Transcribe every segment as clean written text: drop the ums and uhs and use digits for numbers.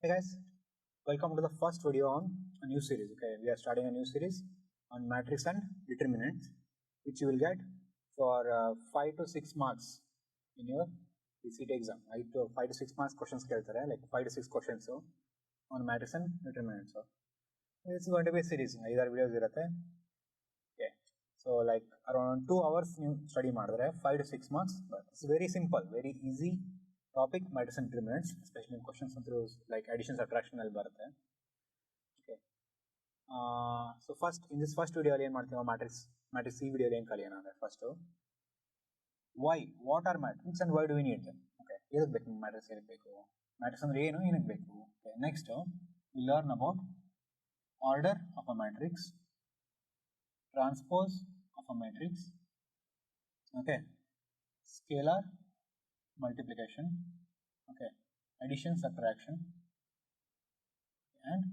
Hey guys, welcome to the first video on a new series. Okay, we are starting a new series on matrix and determinants, which you will get for 5 to 6 marks in your PCT exam. 5 to 6 marks questions keltare, like 5 to 6 questions on matrix and determinants. So it's going to be a series. Either videos irutte. Okay, so like around 2 hours new study madidare 5 to 6 marks, but it's very simple, very easy topic, matrix and determinants, especially in questions through like addition, subtraction ಅಲ್ಲಿ ಬರುತ್ತೆ. Okay, so first in this first video ಏನು ಮಾಡ್ತೀವಿ, matrix ಈ video ಏನು ಕಲಿಯೋಣ ಅಂದ್ರೆ first why, what are matrix and why do we need them. Okay, ಏನಕ್ಕೆ ಬೇಕು matrix, ಏನಕ್ಕೆ ಬೇಕು, matrix ಅಂದ್ರೆ ಏನು, ಏನಕ್ಕೆ ಬೇಕು. Okay, next we learn about order of a matrix, transpose of a matrix, okay, scalar multiplication, okay, addition, subtraction, and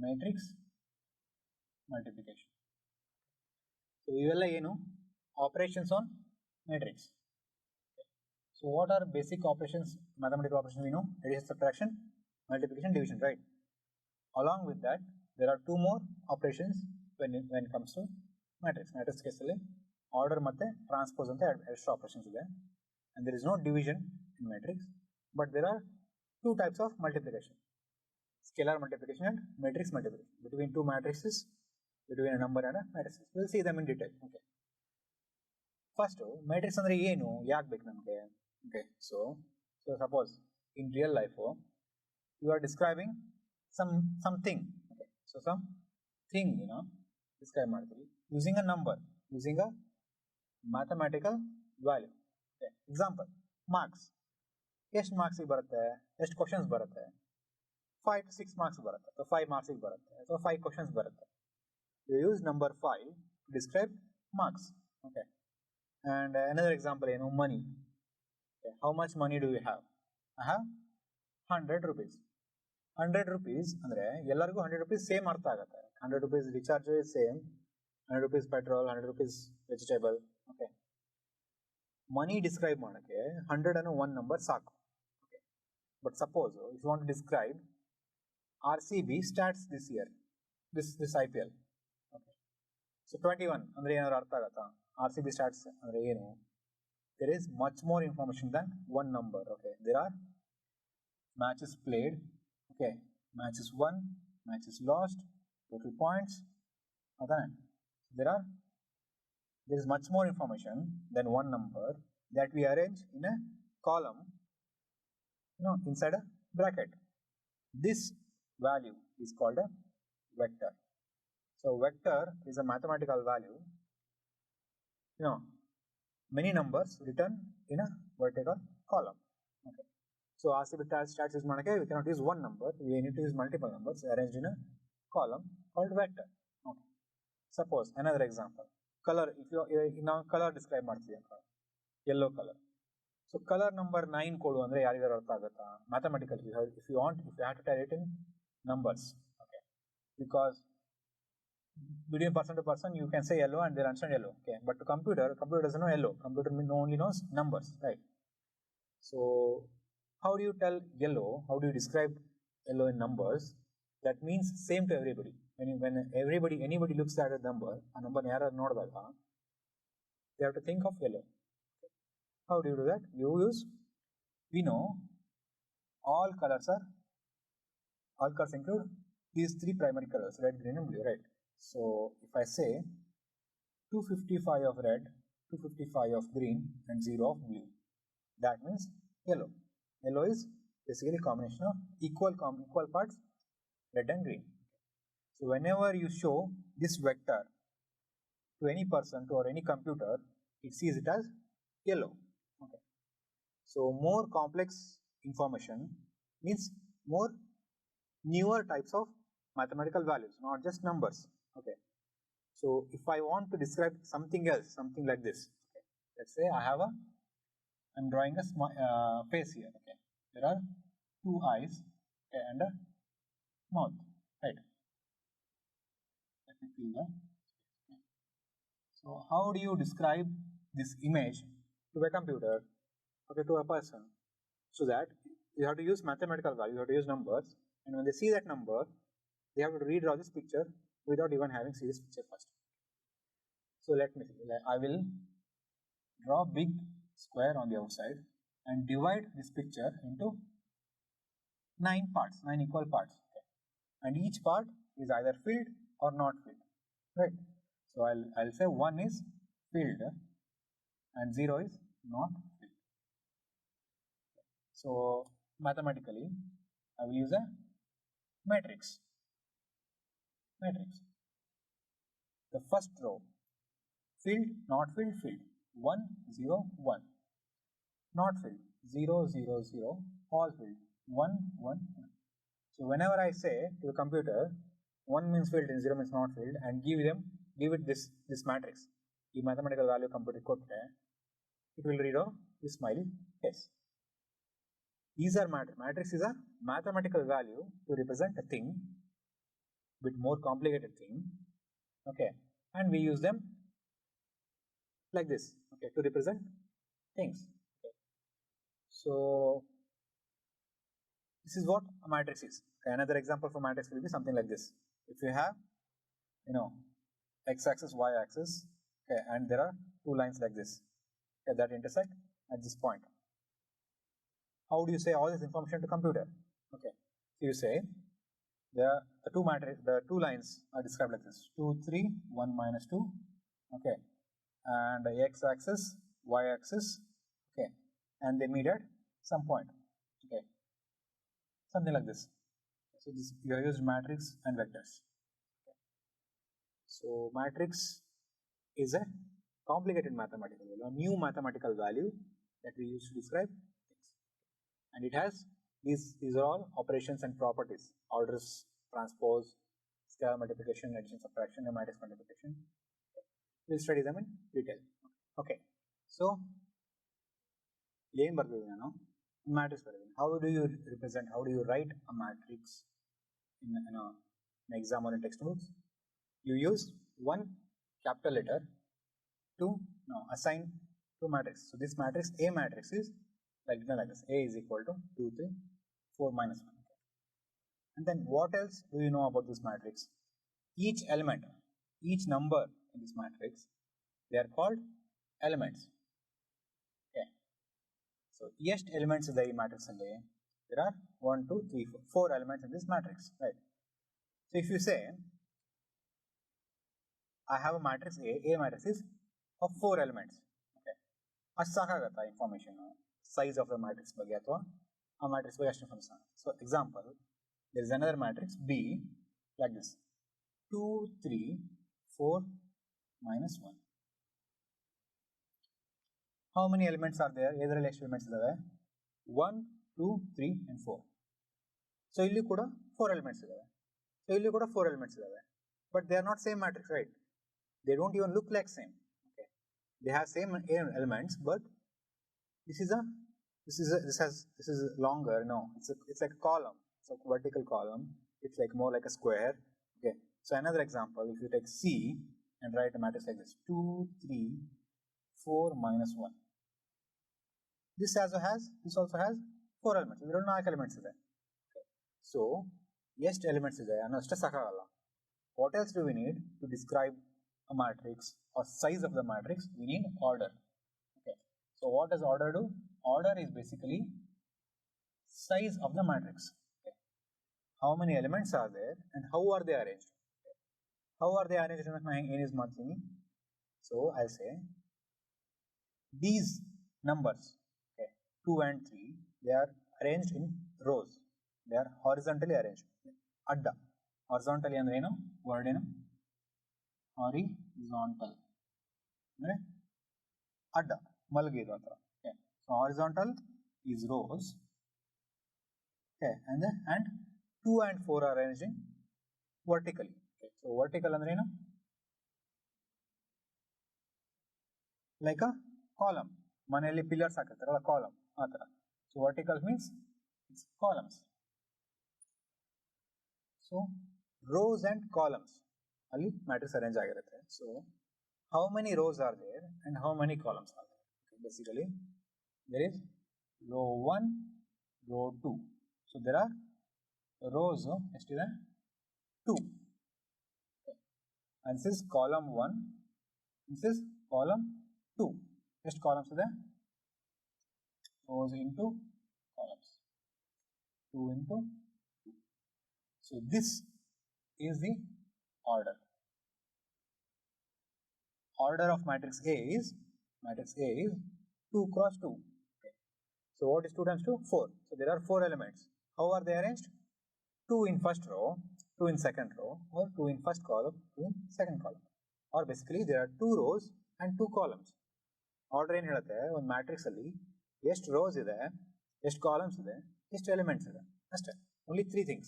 matrix multiplication. So ಇವೆಲ್ಲ ಏನು operations on matrix. Okay. So what are basic operations, mathematical operations we know? Addition, subtraction, multiplication, division, right? Along with that, there are two more operations when it comes to matrix. Matrix case ಅಲ್ಲಿ order ಮತ್ತೆ transpose ಅಂತ extra operations ಇದೆ, and there is no division in matrix, but there are two types of multiplication: scalar multiplication and matrix multiplication between two matrices, between a number and a matrices. We'll see them in detail. Okay, first matrix andre ಏನು, ಯಾಕೆ ಬೇಕು ನಮಗೆ. Okay, so suppose in real life you are describing something. Okay, so some thing describe ಮಾಡ್ತೀವಿ using a number, using a mathematical value. Okay, example, marks. ಎಷ್ಟು marks ಬರುತ್ತೆ, ಎಷ್ಟು questions ಬರುತ್ತೆ, 5 to 6 marks ಬರುತ್ತೆ. ಸೊ 5 marks ಬರುತ್ತೆ, so 5 questions ಬರುತ್ತೆ. You use number 5 to describe marks. Okay, and another example ಏನು, money. Okay, how much money do you have? I have 100 rupees. 100 rupees ಅಂದ್ರೆ ಎಲ್ಲರಿಗೂ 100 rupees ಸೇಮ್ ಅರ್ಥ ಆಗುತ್ತೆ. 100 rupees recharge is same, 100 rupees petrol, 100 rupees vegetable. Okay, money describe ಮಾಡಕ್ಕೆ 100 ಅನ್ನೋ one number ಸಾಕು. Okay, but suppose if you want to describe RCB stats this year, this IPL. Okay, so 21 ಅಂದ್ರೆ ಏನಾದ್ರು ಅರ್ಥ ಆಗುತ್ತಾ? RCB stats ಅಂದ್ರೆ ಏನು? There is much more information than one number. Okay, there are matches played, okay, matches won, matches lost, total points. Okay, there is much more information than one number that we arrange in a column, inside a bracket. This value is called a vector. So vector is a mathematical value, many numbers written in a vertical column. Okay, so RCB stats use ಮಾಡಕ್ಕೆ we cannot use one number, we need to use multiple numbers arranged in a column called vector. Okay, suppose another example, color. If you now color describe ಮಾಡ್ತೀವಿ ಅಂತ, yellow color. So color number 9 ಕೊಡು ಅಂದ್ರೆ ಯಾರಿಗಾರು ಅರ್ಥ ಆಗುತ್ತಾ? Mathematically, if you have to tell it in numbers. Okay, because between person to person you can say yellow and they'll understand yellow. Okay, but to computer doesn't know yellow. Computer only knows numbers, right? So how do you tell yellow? How do you describe yellow in numbers? That means same to everybody. When anybody looks at a number ಯಾರು ನೋಡಿದಾಗ they have to think of yellow. How do you do that? We know all colors include these three primary colors: red, green and blue, right? So if I say 255 of red, 255 of green and 0 of blue, that means yellow. Yellow is basically a combination of equal parts red and green. So whenever you show this vector to any person or any computer, it sees it as yellow. Okay, so more complex information means more newer types of mathematical values, not just numbers. Okay, so if I want to describe something else, something like this. Okay, let's say I'm drawing a face here. Okay, there are two eyes, okay, and a mouth, right? Let me fill the space. Okay. So how do you describe this image to a computer, okay, to a person? So that you have to use mathematical value, you have to use numbers, and when they see that number, they have to redraw this picture without even having seen this picture first. So let me see. I will draw a big square on the outside and divide this picture into 9 parts, 9 equal parts. Okay. And each part is either filled or not filled. Right. So I'll say 1 is filled and 0 is not filled. So mathematically, I will use a matrix. The first row, filled, not filled, filled. 1, 0, 1. Not filled, 0, 0, 0. All filled, 1, 1, 1. So whenever I say to the computer, 1 means filled and 0 means not filled, and give it this matrix, the mathematical value computer code, it will read out this smiley face. These are matrix is a mathematical value to represent a thing, bit more complicated thing, okay, and we use them like this, okay, to represent things. Okay. So this is what a matrix is. Okay. Another example for matrix will be something like this. If you have, x-axis, y-axis, okay, and there are two lines like this, okay, that intersect at this point. How do you say all this information to computer? Okay, so you say the two lines are described like this: 2, 3, 1 minus 2, okay, and the x-axis, y-axis, okay, and they meet at some point, okay, something like this. So this you have used matrix and vectors. Okay. So matrix is a complicated mathematical value, a new mathematical value that we use to describe things, and it has these are all operations and properties: orders, transpose, scalar multiplication, addition, subtraction, and matrix multiplication. Okay. We'll study them in detail. Okay, so matrix. How do you represent? How do you write a matrix in an exam or in textbooks? You use one capital letter to assign to matrix. So this matrix, A matrix, is like this: A is equal to 2, 3, 4 minus 1. Okay. And then what else do you know about this matrix? Each element, each number in this matrix, they are called elements. Okay. So ಎಷ್ಟು elements ಇದೆ ಈ matrix ಅಲ್ಲಿ? There are 1, 2, 3, 4 elements in this matrix, right? So if you say I have a matrix A matrix is of 4 elements. Okay. ಅಷ್ಟು ಸಾಕಾಗುತ್ತಾ information size of the matrix ಬಗ್ಗೆ ಅಥವಾ ಆ matrix ಬಗ್ಗೆ ಅಷ್ಟು information? So example, there is another matrix B like this: 2, 3, 4 minus 1. How many elements are there? Either elements idave 1, 2, 3 and 4. So illi kuda 4 elements idave. So illi kuda 4 elements idave. But they are not same matrix, right? They don't even look like same. Okay. They have same elements, but this is longer. No, it's like a column. It's a vertical column. It's like more like a square. Okay. So another example, if you take C and write a matrix like this: 2, 3, 4 minus 1. This also has 4 elements. We don't know how many elements ಇದೆ. Okay. So ಎಷ್ಟು elements ಇದೆ ಅನ್ನೋಷ್ಟೇ ಸಾಕಾಗಲ್ಲ. What else do we need to describe a matrix or size of the matrix? We need order. Okay. So what does order do? Order is basically size of the matrix. Okay. How many elements are there and how are they arranged? Okay. How are they arranged? So I'll say these numbers, okay, 2 and 3, they are arranged in rows. They are horizontally arranged. Adda. Horizontally andre eno? Word eno? Horizontal. Andre adda. Malgidu athara. Okay. So horizontal is rows. Okay. And 2 and 4 are arranged in vertically. Okay. So vertical andre eno? Like a column. ಮನೆಯಲ್ಲಿ pillars ಹಾಕಿರ್ತಾರಲ್ಲ, column ಆ ಥರ. So vertical means it's columns. So rows and columns ಅಲ್ಲಿ matrix arrange ಆಗಿರುತ್ತೆ. So how many rows are there and how many columns are there? Basically there is row 1, row 2. So there are rows ಎಷ್ಟಿದೆ 2. Okay. And this is column 1, this is column 2. ಎಷ್ಟು columns ಇದೆ? Rows into columns, 2 into 2. So this is the order. Order of matrix A is 2 cross 2. Okay. So what is 2 times 2? 4. So there are 4 elements. How are they arranged? 2 in first row, 2 in second row, or 2 in first column, 2 in second column. Or basically there are 2 rows and 2 columns. Order ಏನು ಹೇಳುತ್ತೆ ಒಂದು matrix ಅಲ್ಲಿ ಎಷ್ಟು rose ಇದೆ, ಎಷ್ಟು columns ಇದೆ, ಎಷ್ಟು elements ಇದೆ ಅಷ್ಟೇ. Only 3 things.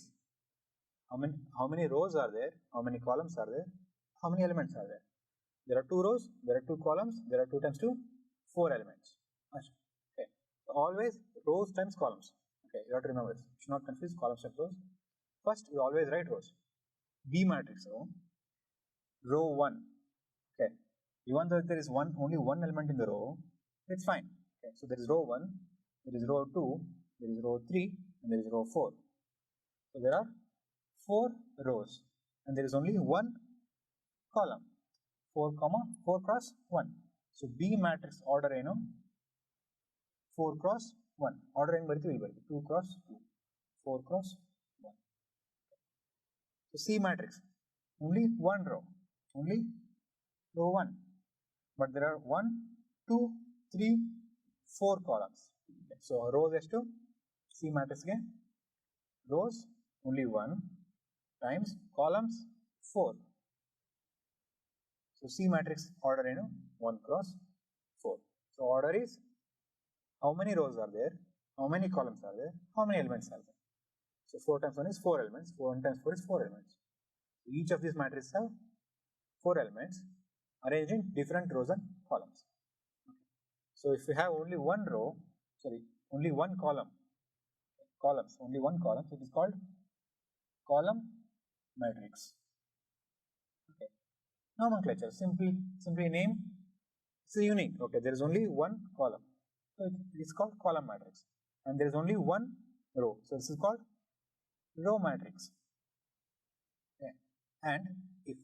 How many rows are there, how many columns are there, how many elements are there. There are 2 rows, there are 2 columns, there are 2 times 2, 4 elements. Okay. So always rows times columns. Okay, you have to remember this. You should not confuse columns and rows. First, you always write rows. B matrix row 1. Okay. Even though there is only one element in the row, it's fine. Okay. So there is row 1, there is row 2, there is row 3, and there is row 4. So there are 4 rows, and there is only one column. 4 cross 1. So B matrix order ಏನು 4 cross 1. Order ಏನು ಬರೀತೀವಿ ಇಲ್ಲಿ ಬರೀತೀವಿ 2 cross 2, 4 cross 1. So C matrix only one row, only row 1, but there are 1, 2, 3, 4 columns. Okay. So rows ಎಷ್ಟು C matrix ಗೆ rows only 1 times columns 4. So C matrix order ಏನು 1 cross 4. So order is how many rows are there, how many columns are there, how many elements are there. So 4 times 1 is 4 elements, 4 times 4 is 4 elements. So each of these matrices have 4 elements arranged in different rows and columns. Okay. So if we have only one row, only one column, only one column, so it is called column matrix. Okay. Nomenclature, simply name, it's unique. Okay, there is only one column, so it is called column matrix, and there is only one row, so this is called row matrix. Okay. And if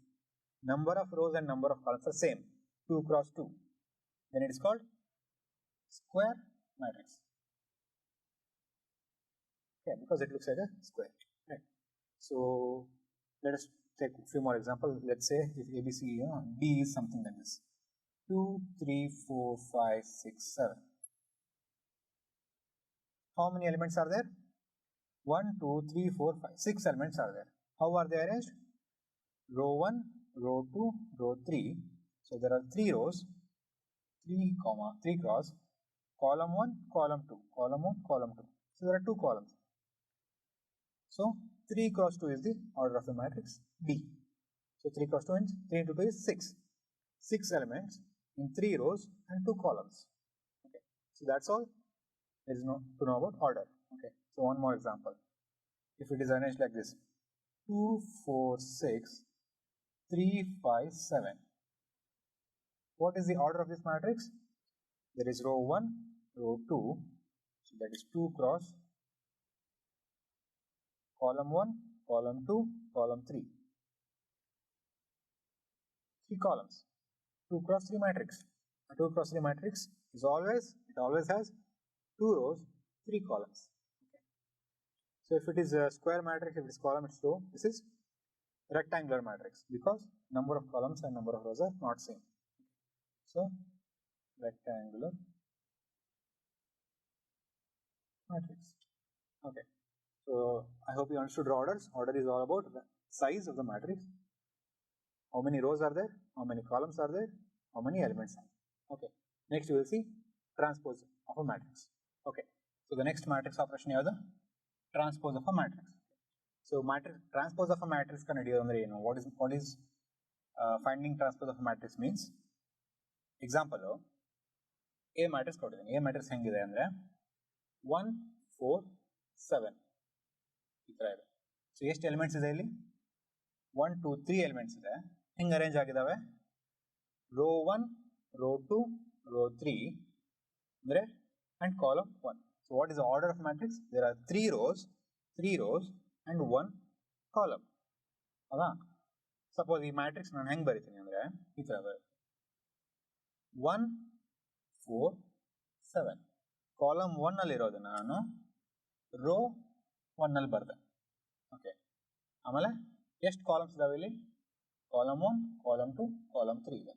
number of rows and number of columns are same, 2 cross 2, then it is called square matrix. Okay, because it looks like a square. Right. So let us take a few more examples. Let's say if ABC, B is something like this: 2, 3, 4, 5, 6, 7. How many elements are there? 1, 2, 3, 4, 5, 6 elements are there. How are they arranged? Row 1, row 2, row 3. So there are 3 rows, 3 cross, column 1, column 2, column 1, column 2. So there are 2 columns. So 3 cross 2 is the order of the matrix B. So 3 cross 2 means 3 into 2 is 6. 6 elements in 3 rows and 2 columns. Okay. So that's all there is to know about order. Okay. So one more example. If it is arranged like this: 2, 4, 6, 3, 5, 7. What is the order of this matrix? There is row 1, row 2, so that is 2 cross, column 1, column 2, column 3. 3 columns. 2 cross 3 matrix. A 2 cross 3 matrix is always has 2 rows, 3 columns. Okay. So if it is a square matrix, if it is column, it's row. This is rectangular matrix because number of columns and number of rows are not same. So rectangular matrix. Okay. So I hope you understood orders. Order is all about the size of the matrix. How many rows are there? How many columns are there? How many elements are there? Okay. Next we will see transpose of a matrix. Okay. So the next matrix operation is the transpose of a matrix. So transpose of a matrix can do what is finding transpose of a matrix means. Example, A matrix ಕೊಟ್ಟಿದ್ದೀನಿ. A matrix ಹೆಂಗಿದೆ ಅಂದ್ರೆ 1, 4, 7 ಈ ತರ ಇದೆ. So ಎಷ್ಟು elements ಇದೆ ಇಲ್ಲಿ? 1, 2, 3 elements ಇದೆ. ಹೆಂಗ್ ಅರೇಂಜ್ ಆಗಿದಾವೆ? ರೋ 1, ರೋ 2, ರೋ 3 ಅಂದ್ರೆ and column 1. So what is the order of matrix? There are 3 rows and 1 column. ಹೌದಾ? ಸಪೋಸ್ ಈ ಮ್ಯಾಟ್ರಿಕ್ಸ್ ನಾನು ಹೆಂಗೆ ಬರಿತೀನಿ ಅಂದರೆ ಈ ಥರ ಬರುತ್ತೆ 1 4 7 ಕಾಲಮ್ 1 ಅಲ್ಲಿರೋದು ನಾನು ರೋ 1 ಅಲ್ಲಿ ಬರೆದೆ. ಓಕೆ, ಆಮೇಲೆ ಎಷ್ಟು ಕಾಲಮ್ಸ್ ಇದಾವೆ ಇಲ್ಲಿ? ಕಾಲಮ್ 1, ಕಾಲಮ್ 2, ಕಾಲಮ್ 3 ಇದೆ.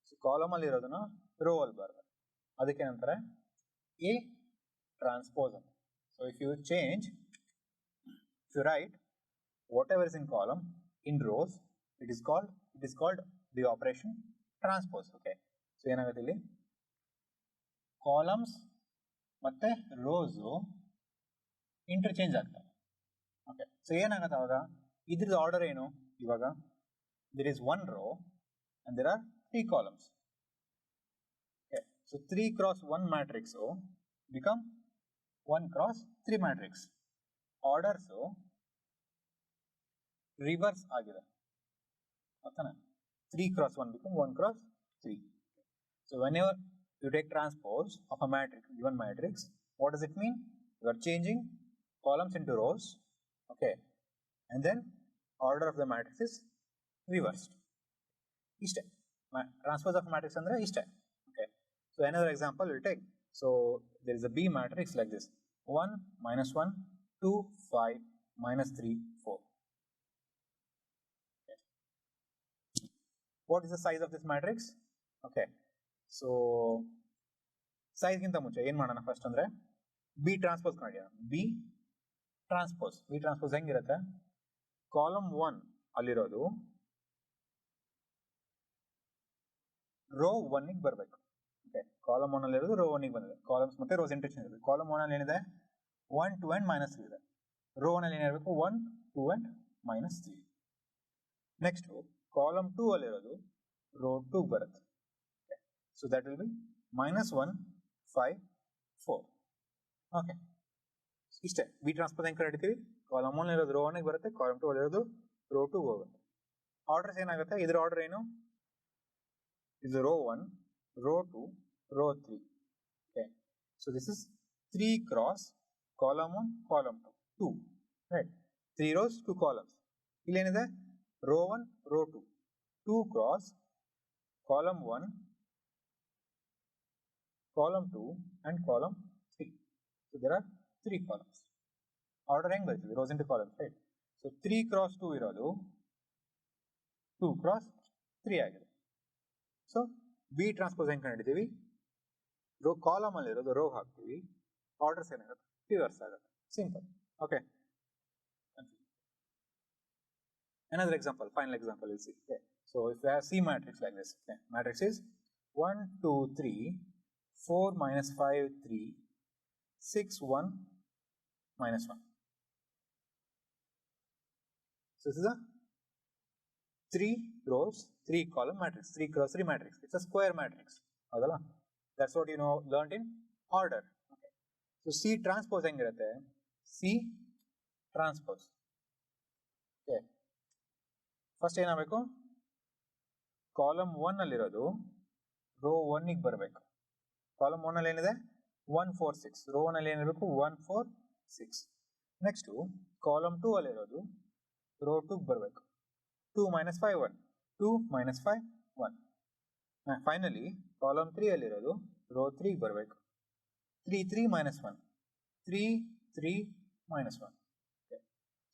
ಸೊ ಕಾಲಮ್ ಅಲ್ಲಿ ಇರೋದನ್ನ ರೋ ಅಲ್ಲಿ ಬರೆದೆ. ಅದಕ್ಕೆ ಏನಂತಾರೆ ಎ ಟ್ರಾನ್ಸ್ಪೋಸ್ ಅಂತ. So if you change, if you write whatever is in column in rows, it is called the operation transpose. Okay, so ಏನಾಗುತ್ತೆ ಇಲ್ಲಿ ಕಾಲಮ್ಸ್ ಮತ್ತೆ ರೋಸ್ ಇಂಟರ್ಚೇಂಜ್ ಆಗ್ತವೆ. ಓಕೆ, ಸೊ ಏನಾಗುತ್ತೆ ಅವಾಗ ಇದ್ರದ್ದು ಆರ್ಡರ್ ಏನು? ಇವಾಗ there is 1 row and there are 3 columns. Okay, so 3 cross 1 matrix become 1 cross 3 matrix. Orders reverse ಆಗಿದೆ. ಓಕೆನಾ? 3 cross 1 become 1 cross 3. So whenever you take transpose of a matrix, given matrix, what does it mean? You are changing columns into rows, okay, and then order of the matrix is reversed. ಇಷ್ಟೇ transpose of matrix ಅಂದ್ರೆ ಇಷ್ಟೇ. Okay, so another example we'll take. So there is a B matrix like this: 1 minus 1 2 5 minus 3 4. Okay. What is the size of this matrix? Okay, so size ಗಿಂತ ಮುಂಚೆ ಏನು ಮಾಡೋಣ first ಅಂದರೆ B transpose ಮಾಡೋಣ. B transpose ಹೆಂಗಿರುತ್ತೆ? Column 1 ಅಲ್ಲಿರೋದು rho 1 ಗೆ ಬರಬೇಕು. Okay, column 1 ಅಲ್ಲಿರೋದು rho 1 ಗೆ ಬಂದಿದೆ. ಕಾಲಮ್ಸ್ ಮತ್ತೆ ರೋಸ್ ಇಂಟರ್ಚೇಂಜ್ ಇರಬೇಕು. ಕಾಲಮ್ 1 ಅಲ್ಲಿ ಏನಿದೆ 1 2 and -3 ಇದೆ. ರೋ 1 ಅಲ್ಲಿ ಏನಿರಬೇಕು 1 2 and -3. ನೆಕ್ಸ್ಟ್ ಕಾಲಮ್ 2 ಅಲ್ಲಿರೋದು ರೋ 2 ಬರುತ್ತೆ. So that will be -1 5 4. Okay, ಇಷ್ಟೇ ಬಿ ಟ್ರಾನ್ಸ್ಪೋಸ್ ಹೆಂಗೆ ಕಂಡುಹಿಡಿತೀವಿ? ಕಾಲಮ್ 1 ಇರೋದು ರೋ 1 ಗೆ ಬರುತ್ತೆ, ಕಾಲಮ್ 2 ಅಲ್ಲಿರೋದು ರೋ 2 ಹೋಗುತ್ತೆ. ಆರ್ಡರ್ಸ್ ಏನಾಗುತ್ತೆ? ಇದ್ರ ಆರ್ಡರ್ ಏನು? ಇದು row 1 row 2 row 3. Okay, so this is 3 cross column 1 column 2 right. 3 rows 2 columns. ಇಲ್ಲೇನಿದೆ row 1 row 2 2 cross column 1 column 2 and column 3. So there are 3 columns. Order ಹೆಂಗೆ ಬರ್ತದೆ? rows into columns, right? So 3 cross 2 ಇರೋದು 2 cross 3 ಆಗಿದೆ. So B transpose ಹೆಂಗೆ ಕಂಡಿದ್ದೀವಿ? Row column ಅಲ್ಲಿ ಇರೋದು rho ಹಾಕ್ತೀವಿ, orders ಏನಾಗುತ್ತೆ? ರಿವರ್ಸ್ ಆಗುತ್ತೆ. Simple. Okay, another example, final example we'll see. Okay, so if we have C matrix like this, okay, matrix is 1 2 3 4 minus 5 3 6 1 minus 1. So this is a 3 rows 3 column matrix, 3 cross 3 matrix. It's a square matrix. That's what you know learned in order. Okay, so C transpose ಹೆಂಗಿರುತ್ತೆ? C transpose. Okay, first ಏನಾಗಬೇಕು? Column 1 ಅಲ್ಲಿರೋದು rho 1 ಗೆ ಬರಬೇಕು. Column 1 ಅಲ್ಲಿ ಏನಿದೆ 1 4 6. Rho 1 ಅಲ್ಲಿ ಏನಿರಬೇಕು 1 4 6. Next column 2 ಅಲ್ಲಿರೋದು rho 2 ಗೆ ಬರಬೇಕು. 2 minus 5 1 2 minus 5 1. Finally column 3 ಅಲ್ಲಿರೋದು rho 3 ಗೆ ಬರಬೇಕು. 3 3 minus 1 3 3 minus 1. ಓಕೆ,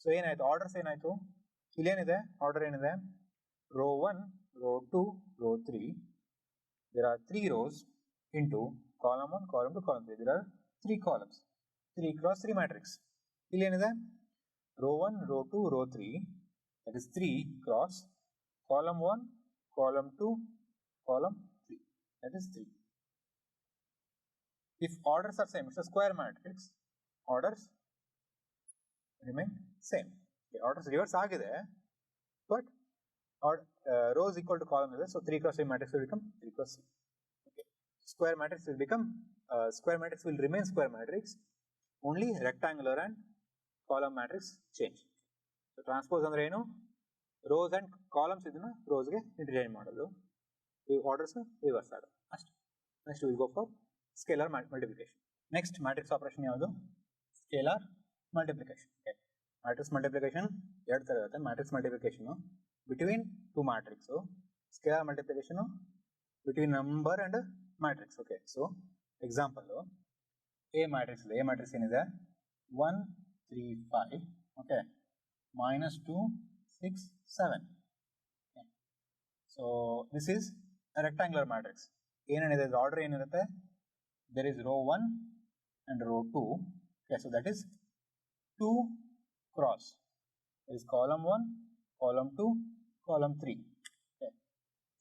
ಸೊ ಏನಾಯ್ತು? ಆರ್ಡರ್ಸ್ ಏನಾಯ್ತು? ಇಲ್ಲೇನಿದೆ ಆರ್ಡರ್ ಏನಿದೆ? Row 1 row 2 row 3. there are 3 rows into column 1 column 2 column 3. there are 3 columns, 3 cross 3 matrix. ಇಲ್ಲಿ ಏನಿದೆ? Row 1 row 2 row 3, that is 3 cross column 1 column 2 column 3, that is 3. if orders are same, it's a square matrix, orders remain same. Okay, orders reverse ಆಗಿದೆ, but rows equal to column is there, so 3 cross 3 matrix will become 3 cross 3. Okay, square matrix will become square matrix will remain square matrix, only rectangular and column matrix change. So transpose ಅಂದ್ರೆ ಏನು? rows and columns ಇದನ್ನ rows ಗೆ interchange ಮಾಡೋದು, orders reverse ಆಗೋದು ಅಷ್ಟೇ. next we will go for scalar multiplication. next matrix operation ಯಾವುದು? scalar multiplication. Okay, matrix multiplication ಎರಡು ಥರ ಇರುತ್ತೆ. Matrix multiplication between two matrix, scalar multiplication between number and matrix. Okay, so example A matrix ಇದೆ. A matrix ಏನಿದೆ 1 3 5, okay, -2 6 7. So this is rectangular matrix. ಏನೇನಿದೆ order ಏನಿರುತ್ತೆ, there is row 1 and row 2. Okay, so that is 2 cross. There is column 1, column 2, column 3. Okay,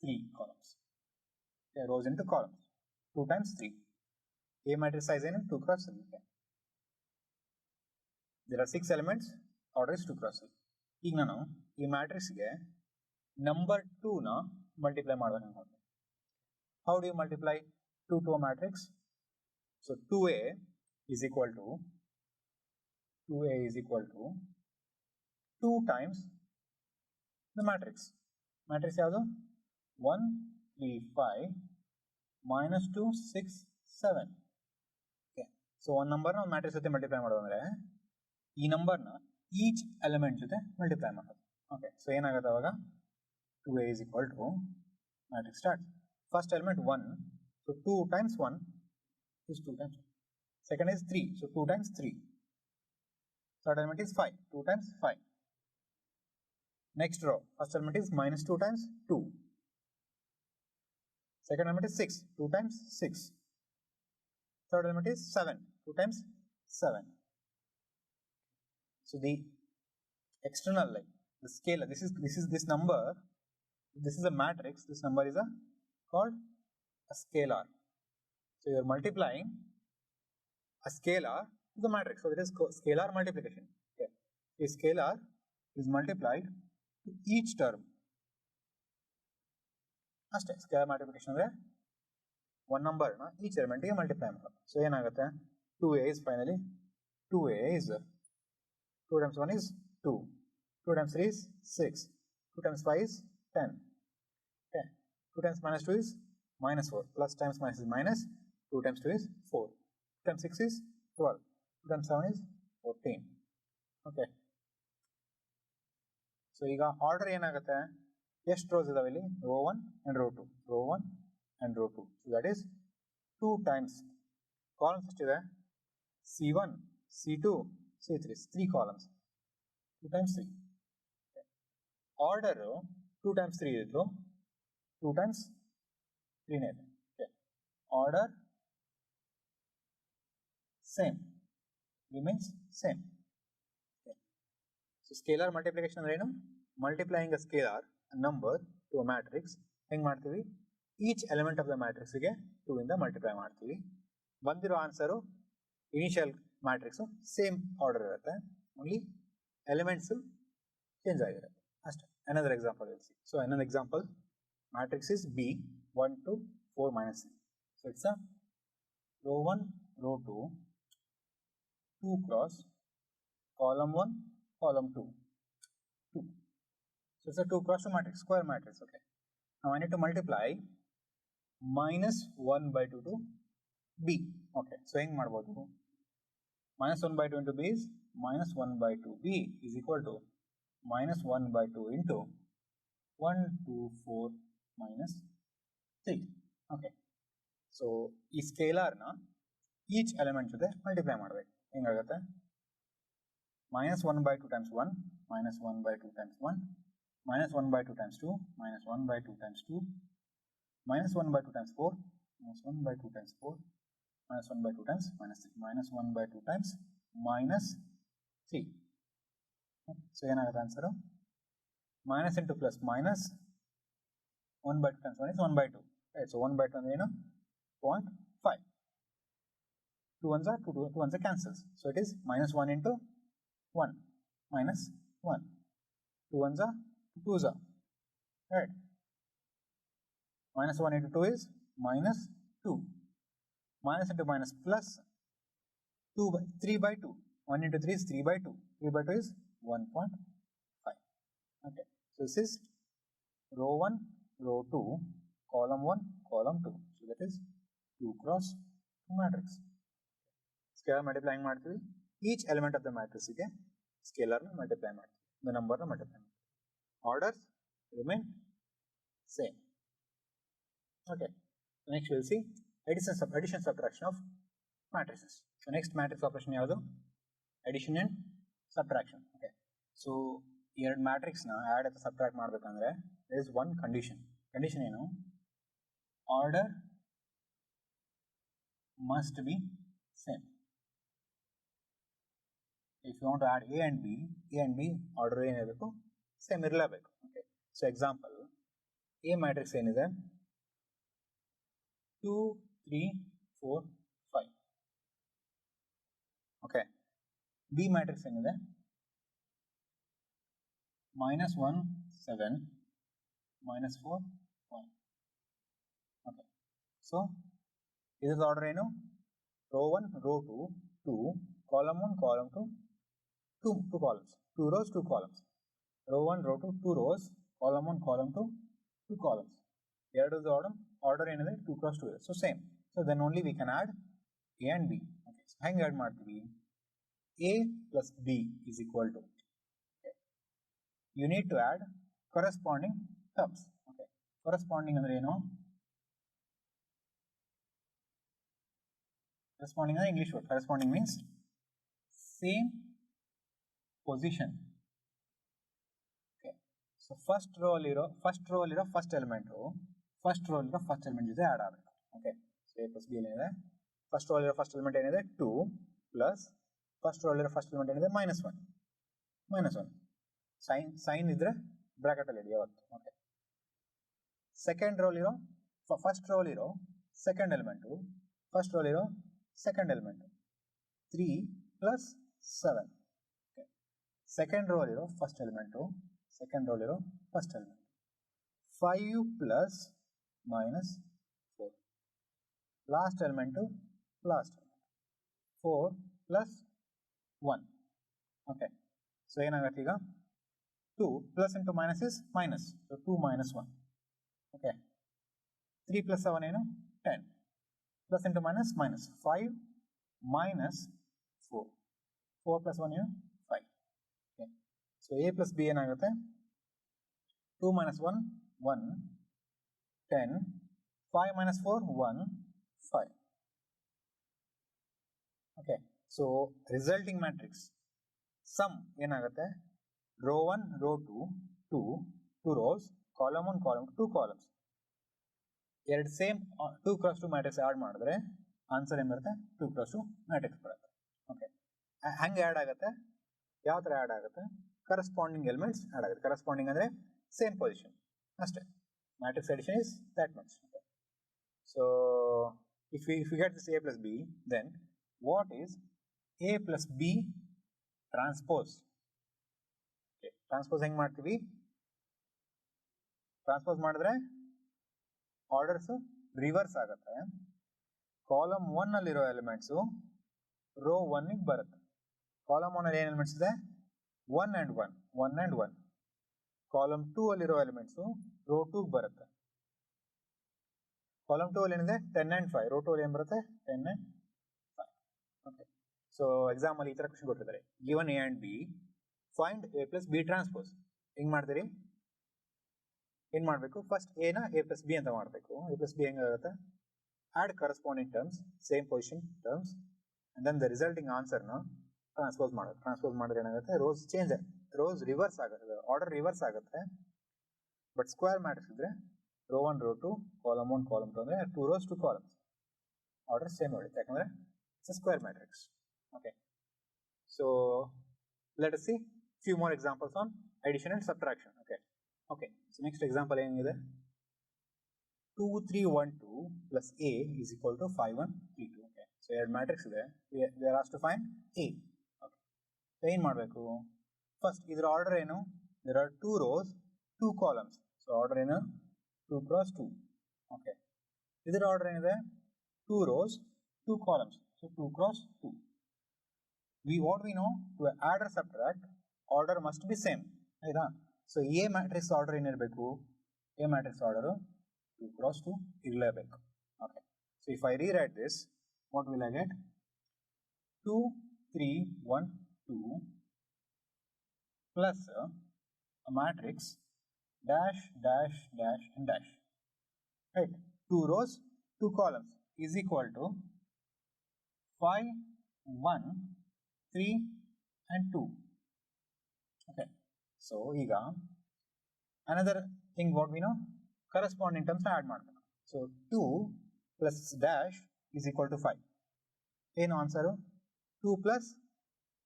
3 columns. Okay, rows into columns. 2 times 3. A matrix size is 2 cross 3. Okay. There are 6 elements. Order is 2 cross 3. ಈಗ ನಾನು ಈ ಮ್ಯಾಟ್ರಿಕ್ಸ್ಗೆ number 2 ನ multiply ಮಾಡಬೇಕು ಅನ್ಕೊಂಡೆ. How do you multiply 2 to a matrix? So 2a is equal to 2 times the matrix. Matrix ಯಾವುದು 1 3 5 -2 6 7. Okay, so ಒಂದು ನಂಬರ್ನ ಒಂದು ಮ್ಯಾಟ್ರಿಕ್ಸ್ ಜೊತೆ ಮಲ್ಟಿಪ್ಲೈ ಮಾಡೋದು ಅಂದರೆ ಈ ನಂಬರ್ನ ಈಚ್ ಎಲಿಮೆಂಟ್ ಜೊತೆ ಮಲ್ಟಿಪ್ಲೈ ಮಾಡೋದು. ಓಕೆ, ಸೊ ಏನಾಗುತ್ತೆ ಅವಾಗ 2a is equal to matrix starts. First element 1, so 2 times 1 is 2 times 1. Second is 3, so 2 times 3. Third element is 5, 2 times 5. Next row, first element is -2 times 2. Second element is 6, 2 times 6. Third element is 7, 2 times 7. So the external, like the scalar, this number, this is a matrix, this number is called a scalar. So you are multiplying a scalar to the matrix. So it is scalar multiplication. Okay. A scalar is multiplied to each term. ಅಷ್ಟೇ scalar multiplication ಅಂದರೆ ಒಂದು ನಂಬರ್ನ each ಎಲಿಮೆಂಟ್ಗೆ multiply ಮಾಡೋದು. So ಏನಾಗುತ್ತೆ 2a is finally 2a is 2 times 1 is 2, 2 times 3 is 6, 2 times 5 is 10. Okay, 2 times -2 is -4, plus times minus is minus, 2 times 2 is 4, 2 times 6 is 12, 2 times 7 is 14. Okay, so ಈಗ ಆರ್ಡರ್ ಏನಾಗುತ್ತೆ, ಎಷ್ಟು rows ಇದಾವೆ ಇಲ್ಲಿ, row 1 and row 2, row 1 and row 2. So that is 2 times columns ಎಷ್ಟಿದೆ, C1 C2 C3, 3 columns, 2 times 3. Order 2 times 3 ಇದ್ದು 2 times 3 ನೇ ಇದೆ. Order same, remains same. So scalar multiplication ಅಂದ್ರೆ ಏನು, multiplying a scalar number to a matrix. ಹೆಂಗೆ ಮಾಡ್ತೀವಿ, each element of the ಮ್ಯಾಟ್ರಿಕ್ಸ್ಗೆ 2 ಇಂದ ಮಲ್ಟಿಪ್ಲೈ ಮಾಡ್ತೀವಿ. ಬಂದಿರೋ answer initial matrix same order ಇರುತ್ತೆ, ಓನ್ಲಿ ಎಲಿಮೆಂಟ್ಸು ಚೇಂಜ್ ಆಗಿರುತ್ತೆ ಅಷ್ಟೇ. Another example we'll see. So another example, matrix is B 1 2 4 minus 3. So it's a row 1 row 2 2 cross column 1 column 2 2. So it's a 2 cross 2 matrix, square matrix. Okay, now I need to multiply -1/2 to B. Okay, so heng ಮಾಡಬಹುದು, -1/2 into B is -1/2. B is equal to -1/2 into 1 2 4 minus 3. Okay, so ಈ ಸ್ಕೇಲಾರ್ನ each element ಜೊತೆ multiply ಮಾಡಬೇಕು. ಹೆಂಗಾಗುತ್ತೆ, -1/2 times 1, -1/2 times 1, -1/2 times 2, -1/2 times 2, -1/2 times 4, -1/2 times 4, -1/2 times -3, -1/2 times -3. So ಏನಾಗುತ್ತೆ answer, minus into plus minus 1/2 times 1 is 1/2. Right, so 1/2 ಅಂದ್ರೆ ಏನು, 0.5. 2 ones are 2 ones are cancels. So it is -1 into 1 minus 1. 2 ones are 2 2s are. Right. -1 into 2 is -2. Minus into minus plus 3/2. 1 into 3 is 3/2. 3/2 is 1.5. Okay. So this is row 1, row 2, column 1, column 2. So that is 2 cross 2 matrix. Scalar multiplying ಮಾಡ್ತೀವಿ. Each element of the matrix ಗೆ ಸ್ಕೇಲರ್ನ multiply ಮಾಡ್ತೀವಿ, the ನಂಬರ್ನ multiply ಮಾಡ್ತೀವಿ. Orders remain same. Okay, so next we'll see addition subtraction of matrices. So next matrix operation ಯಾವುದು? Addition and subtraction. Okay, so ಎರಡು matrix ನ add ಅಥವಾ subtract ಮಾಡಬೇಕಂದ್ರೆ there is one condition ಏನು? Order must be same. If you want to add A and B order ಏನಿರಬೇಕು? Same ಇರಲೇಬೇಕು. Okay, so example A matrix ಏನಿದೆ? 2 3 4 5. Okay, B matrix ಏನಿದೆ? -1 7 -4 1. Okay, so ಇದರ order ಏನು? row 1 row 2 2 column 1 column 2 2 columns, 2 rows 2 columns, row 1 row 2 2 rows, column 1 column 2 2 columns. ಎರಡದು order ಏನಿದೆ 2 cross 2 ಇದೆ. So same. So then only we can add A and B. Okay, so ಹೆಂಗೆ add ಮಾಡ್ತೀವಿ? A plus B is equal to, okay, you need to add corresponding terms. Okay, corresponding ಅಂದ್ರೆ ಏನು? Corresponding is English word. Corresponding means same position. Okay, so first row aliro first element ಜೊತೆ add ಆಗಬೇಕು. Okay, so A plus B ಏನಿದೆ? first row aliro first element ಏನಿದೆ? 2 plus first row aliro first element ಏನಿದೆ? -1 sign ಇದ್ರೆ bracket ಅಲ್ಲಿ ಇಡಿ ಯಾವತ್ತು. Okay, second row aliro first row aliro second element, first row aliro second element 3 plus 7. Okay, second row aliro first element, second row aliro first element 5 plus -4, last element 4 plus 1. Okay, so ಏನಾಗುತ್ತೆ ಈಗ? 2 plus into minus is minus, so 2 minus 1. Okay, 3 plus 7 ಏನು? 10 plus into minus 5 minus 4 plus 1 ಏನು? 5. Okay, so A plus B ಏನಾಗುತ್ತೆ? 2 minus 1 1 10 5 minus 4 1 5. Okay, so resulting matrix sum ಏನಾಗುತ್ತೆ? row 1 row 2 rows, column 1 column 2 columns. ಎರಡು same 2 cross 2 matrix add ಮಾಡಿದ್ರೆ answer ಏನು ಬರುತ್ತೆ? 2 cross 2 matrix ಬರುತ್ತೆ. Okay, ಹಂಗೆ add ಆಗುತ್ತೆ. ಯಾವ ಥರ ಆ್ಯಡ್ ಆಗುತ್ತೆ? ಕರೆಸ್ಪಾಂಡಿಂಗ್ ಎಲಿಮೆಂಟ್ಸ್ ಆ್ಯಡ್ ಆಗುತ್ತೆ. ಕರೆಸ್ಪಾಂಡಿಂಗ್ ಅಂದರೆ ಸೇಮ್ ಪೊಸಿಷನ್ ಅಷ್ಟೇ. Matrix addition is that much. Okay, so if you get this A plus B, then what is A plus B transpose? Okay, transpose ಹೆಂಗೆ ಮಾಡ್ತೀವಿ? Transpose ಮಾಡಿದ್ರೆ orders reverse ಆಗುತ್ತೆ. Column 1 ಅಲ್ಲಿರೋ elements rho 1 ಗೆ ಬರುತ್ತೆ. Column 1 ಅಲ್ಲಿ ಏನು ಎಲಿಮೆಂಟ್ಸ್ ಇದೆ? 1 and 1. ಕಾಲಮ್ 2 ಅಲ್ಲಿರೋ ಎಲಿಮೆಂಟ್ಸು ರೋ 2 ಗೆ ಬರುತ್ತೆ. ಕಾಲಮ್ 2 ಅಲ್ಲಿ ಏನಿದೆ? 10 and 5. ರೋ 2 ಅಲ್ಲಿ ಏನು ಬರುತ್ತೆ? 10 and 5. ಓಕೆ, ಸೊ ಎಕ್ಸಾಮ್ ಅಲ್ಲಿ ಈ ತರ ಕ್ವಶನ್ ಕೊಟ್ಟಿದ್ದಾರೆ. Given A and B, find A plus B transpose. ಹೆಂಗ್ ಮಾಡ್ತೀರಿ? ಏನ್ ಮಾಡಬೇಕು? ಫಸ್ಟ್ ಎ ನ A plus B ಅಂತ ಮಾಡಬೇಕು. A plus B ಹೆಂಗಾಗುತ್ತೆ? Add corresponding terms, same position terms, and then the resulting answer ನ ಟ್ರಾನ್ಸ್ಪೋಸ್ ಮಾಡೋದು. ಟ್ರಾನ್ಸ್ಪೋಸ್ ಮಾಡಿದ್ರೆ ಏನಾಗುತ್ತೆ? ರೋಸ್ ರಿವರ್ಸ್ ಆಗುತ್ತೆ, ಆರ್ಡರ್ ರಿವರ್ಸ್ ಆಗುತ್ತೆ. ಬಟ್ ಸ್ಕ್ವೇರ್ ಮ್ಯಾಟ್ರಿಕ್ಸ್ ಇದ್ರೆ ರೋ 1 ರೋ 2 ಕಾಲಮ್ 1 ಕಾಲಮ್ 2 ಅಂದ್ರೆ 2 rows 2 columns ಆರ್ಡರ್ ಸೇಮ್ ಹೊಡಿತ್ತೆ, ಯಾಕಂದ್ರೆ it's square matrix. Okay, so let us see few more examples on addition and subtraction. Okay, so next example ಏನಿದೆ? 2 3 1 2 plus A is equal to 5 1 3 2. Okay, so ಎರಡು matrix ಇದೆ. We are asked to find A. Okay, so ಏನು ಮಾಡಬೇಕು? First ಇದರ order ಏನು? There are 2 rows 2 columns. ಸೊ order ಏನು? 2 cross 2. Okay, ಇದರ ಆರ್ಡರ್ ಏನಿದೆ? 2 rows 2 columns. So 2 cross 2. What we know, to add or subtract, order must be same. ಆಯ್ತಾ? So A matrix order ಏನಿರಬೇಕು? A ಮ್ಯಾಟ್ರಿಕ್ಸ್ ಆರ್ಡರ್ 2 cross 2 ಇರಲೇಬೇಕು. Okay, so if I rewrite this, what will I get? 2 3 1 2 plus a matrix dash dash dash and dash, right? 2 rows 2 columns is equal to 5 1 3 and 2. Okay, so ಈಗ another thing what we know, corresponding terms add ಮಾಡಬೇಕು. So 2 plus dash is equal to 5. ಏನು answer? 2 plus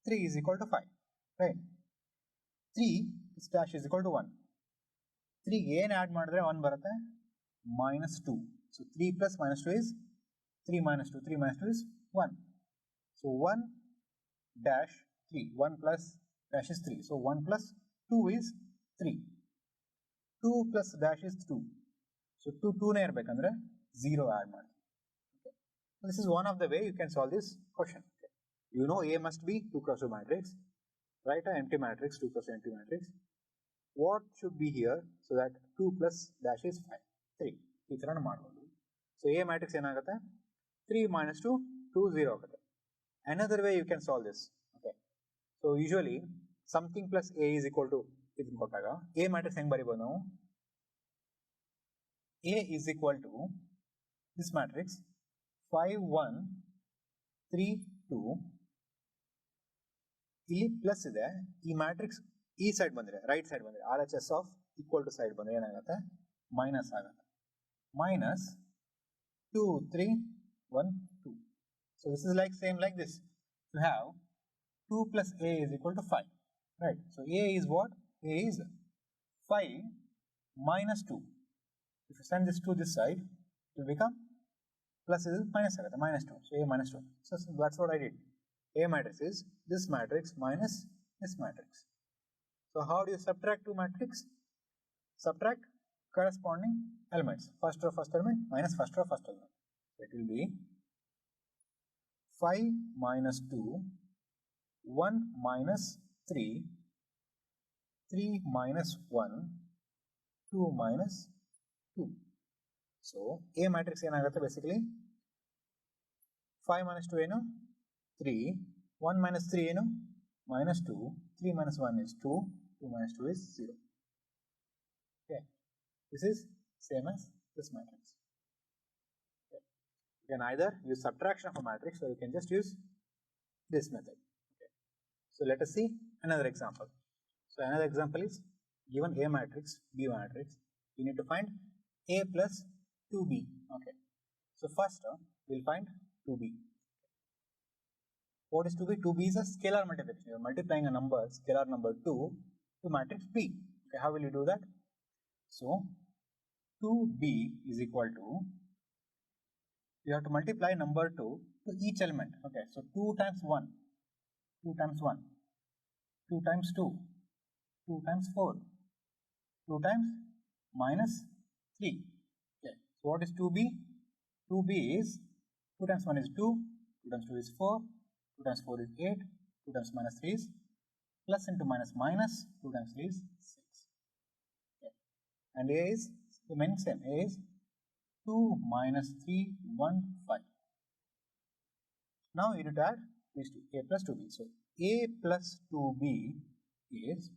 3 is equal to 5, right? 3 plus dash is equal to 1. 3 ಏನು add ಮಾಡಿದ್ರೆ 1 ಬರುತ್ತೆ, minus 2. So 3 plus minus 2 is 3 minus 2. 3 minus 2 is 1. So 1 dash 3. 1 plus dash is 3. So 1 plus 2 is 3. 2 plus dash is 2. So 2 ನೇ ಇರಬೇಕಂದ್ರೆ 0 add ಮಾಡಿ. Okay. So this is one of the way you can solve this question. Okay. You know A must be 2 cross 2 matrix. Write an empty matrix, 2 cross 2 empty matrix. What should be here so that 2 plus dash is 5? 3. ಈ ತರ ಮಾಡಬಹುದು. So A matrix ಏನಾಗುತ್ತೆ? 3 minus 2, 2, 0 ಆಗುತ್ತೆ. Another way you can solve this. Okay. So usually something plus A is equal to ಇದನ್ನ ಕೊಟ್ಟಾಗ A matrix ಹೆಂಗ್ ಬರಿಬಹುದು ನಾವು? A is equal to this matrix 5 1 3 2. ಇಲ್ಲಿ ಪ್ಲಸ್ ಇದೆ, ಈ ಮ್ಯಾಟ್ರಿಕ್ಸ್ ಈ ಸೈಡ್ ಬಂದ್ರೆ ರೈಟ್ ಸೈಡ್ ಬಂದ್ರೆ RHS of equal to side ಬಂದ್ರೆ ಏನಾಗುತ್ತೆ? ಮೈನಸ್ ಆಗುತ್ತೆ. Minus 2 3 1 2. So this is like same like this. You have 2 plus A is equal to 5, right? So A is what? A is 5 minus 2. If you send this to this side, it will become plus is minus agata, minus 2. So A minus 2. So that's what I did. A matrix is this matrix minus this matrix. So how do you subtract two matrix? Subtract corresponding elements. First row first element minus first row first element. It will be 5 minus 2, 1 minus 3, 3 minus 1, 2 minus 2. So A matrix ಏನಾಗುತ್ತೆ basically 5 minus 2 ಏನು 3, 1 minus 3 ಏನು minus 2, 3 minus 1 is 2, 2 minus 2 is 0. Okay, this is same as this matrix. Okay. You can either use subtraction of a matrix or you can just use this method. Okay. So let us see another example. So another example is given A matrix, B matrix, you need to find A plus 2B. Okay. So first we'll find 2B. What is 2B? 2B is a scalar multiplication. You are multiplying a number, scalar number 2 to matrix B. Okay, how will you do that? So 2B is equal to, you have to multiply number 2 to each element. Okay, so 2 times 1, 2 times 1, 2 times 2, 2 times 4, 2 times minus 3. Okay, so what is 2B? 2B is 2 times 1 is 2, 2 times 2 is 4, 2 times 4 is 8, 2 times minus 3 is plus into minus minus, 2 times 3 is 6. Okay. And A is remaining same. A is 2 minus 3, 1, 5. Now you need to add these two, A plus 2B. So A plus 2B is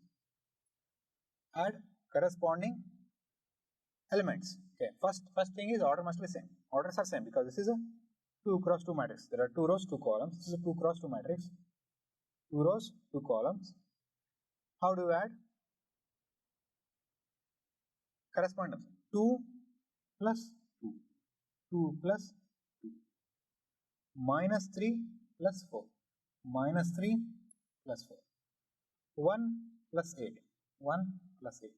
add corresponding elements. Okay, first thing is order must be same. Orders are same because this is a 2 cross 2 matrix. There are 2 rows, 2 columns. This is a 2 cross 2 matrix. 2 rows, 2 columns. How do you add? Corresponding 2 plus 2, 2 plus 2, minus 3 plus 4, minus 3 plus 4, 1 plus 8, 1 plus 8,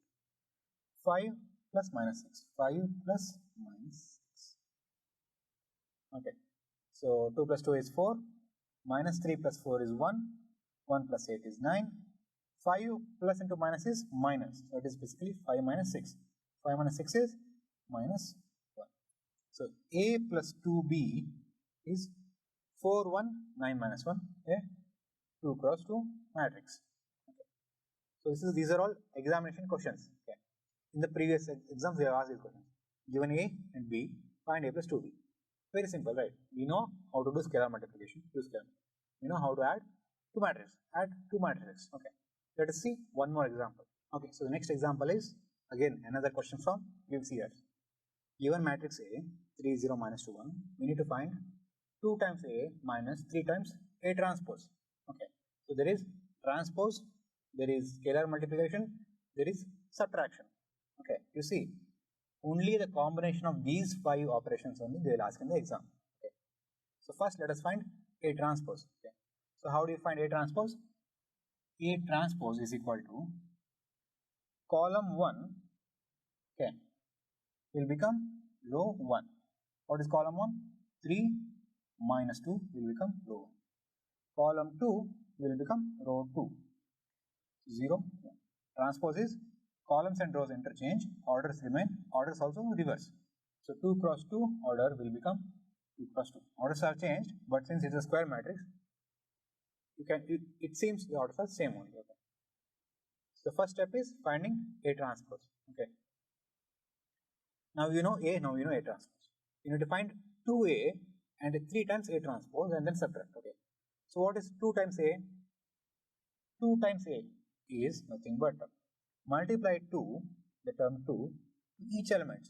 5 plus minus 6, 5 plus minus 6. Okay, so 2 plus 2 is 4, minus 3 plus 4 is 1, 1 plus 8 is 9, 5 plus into minus is minus, so it is basically 5 minus 6, 5 minus 6 is minus 1. So A plus 2B is 4, 1, 9 minus 1, okay, 2 cross 2 matrix. Okay. So these are all examination questions. Okay. In the previous exams we have asked these questions. Given A and B, find A plus 2B. Very simple, right? We know how to do scalar multiplication, use scalar. We know how to add two matrices, add two matrices. Okay. Let us see one more example. Okay, so the next example is again another question from previous year. Given matrix A 3 0 minus 2 1, we need to find 2 times A minus 3 times A transpose. Okay, so there is transpose, there is scalar multiplication, there is subtraction. Okay, you see, only the combination of these 5 operations only they will ask in the exam. Okay, so first let us find A transpose. Okay, so how do you find A transpose? A transpose is equal to column 1, okay, will become row 1. What is column 1? 3 minus 2 will become row 1. Column 2 will become row 2. 0, 1. Transpose is columns and rows interchange, orders remain, orders also reverse. So 2 cross 2 order will become 2 cross 2. Orders are changed, but since it is a square matrix, it seems the orders are same only. Okay. So the first step is finding A transpose. Okay. Now you know A, now you know A transpose. You need to find 2A and 3 times A transpose and then subtract. Okay. So what is 2 times A? 2 times A is nothing but multiply 2, the term 2, each element.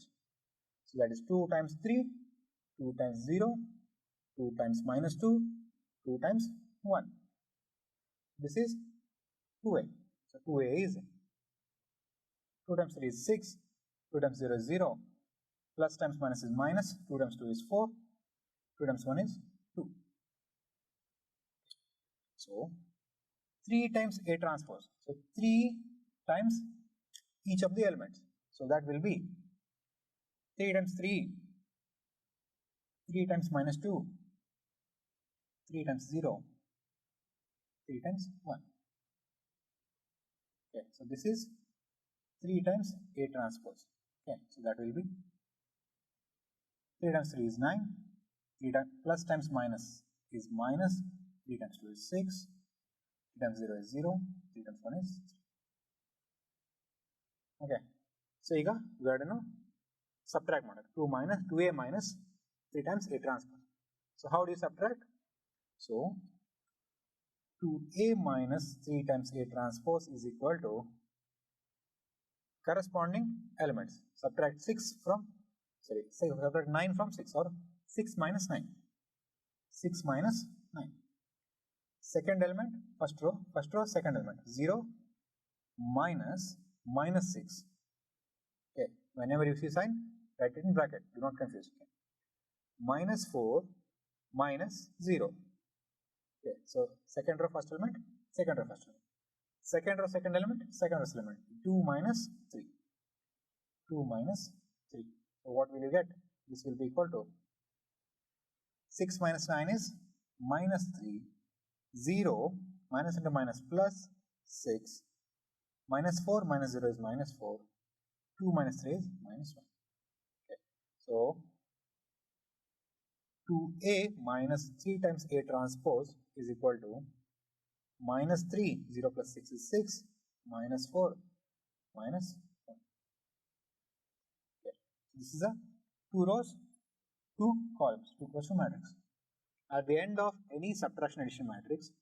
So that is 2 times 3, 2 times 0, 2 times minus 2, 2 times 1. This is 2A. So 2A is 2 times 3 is 6, 2 times 0 is 0, plus times minus is minus, 2 times 2 is 4, 2 times 1 is 2. So 3 times A transpose. So 3 times each of the elements. So that will be 3 times 3, 3 times minus 2, 3 times 0, 3 times 1. Okay, so this is 3 times A transpose. Okay, so that will be 3 times 3 is 9, 3 times plus times minus is minus, 3 times 2 is 6, 3 times 0 is 0, 3 times 1 is 3. Okay, so ಈಗ we have to subtract 2A minus 3 times A transpose. So how do you subtract? So 2A minus 3 times A transpose is equal to corresponding elements. Subtract 9 from 6 or 6 minus 9. 6 minus 9. Second element, first row, second element. 0 minus 6. Okay, whenever you see sign, write it in bracket. Do not confuse. Okay. Minus 4 minus 0. Okay, so second row, first element, second row, first element. Second row, second element, second row, second element. 2 minus 3. 2 minus 3. So what will you get? This will be equal to 6 minus 9 is minus 3. 0 minus into minus plus 6. Minus 4 minus 0 is minus 4. 2 minus 3 is minus 1. Okay. So 2A minus 3 times A transpose is equal to minus 3, 0 plus 6 is 6, minus 4, minus 1. Okay. This is a 2 rows, 2 columns, 2 cross 2 matrix. At the end of any subtraction addition matrix,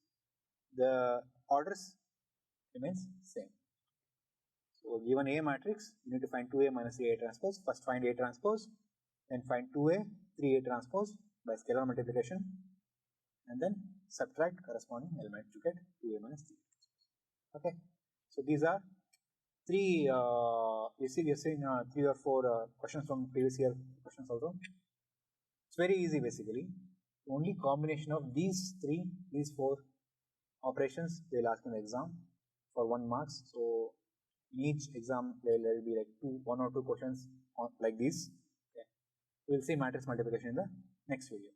the orders remains same. So given A matrix, you need to find 2A minus 3A transpose. First find A transpose, then find 2A, 3A transpose by scalar multiplication, and then subtract corresponding element to get 2A minus 3. Okay, so these are three. We are seeing 3 or 4 questions from previous year questions also. It's very easy basically. Only combination of these 4 operations they will ask in the exam for 1 marks. So in each exam there will be like 1 or 2 questions like this. Okay. We will see matrix multiplication in the next video.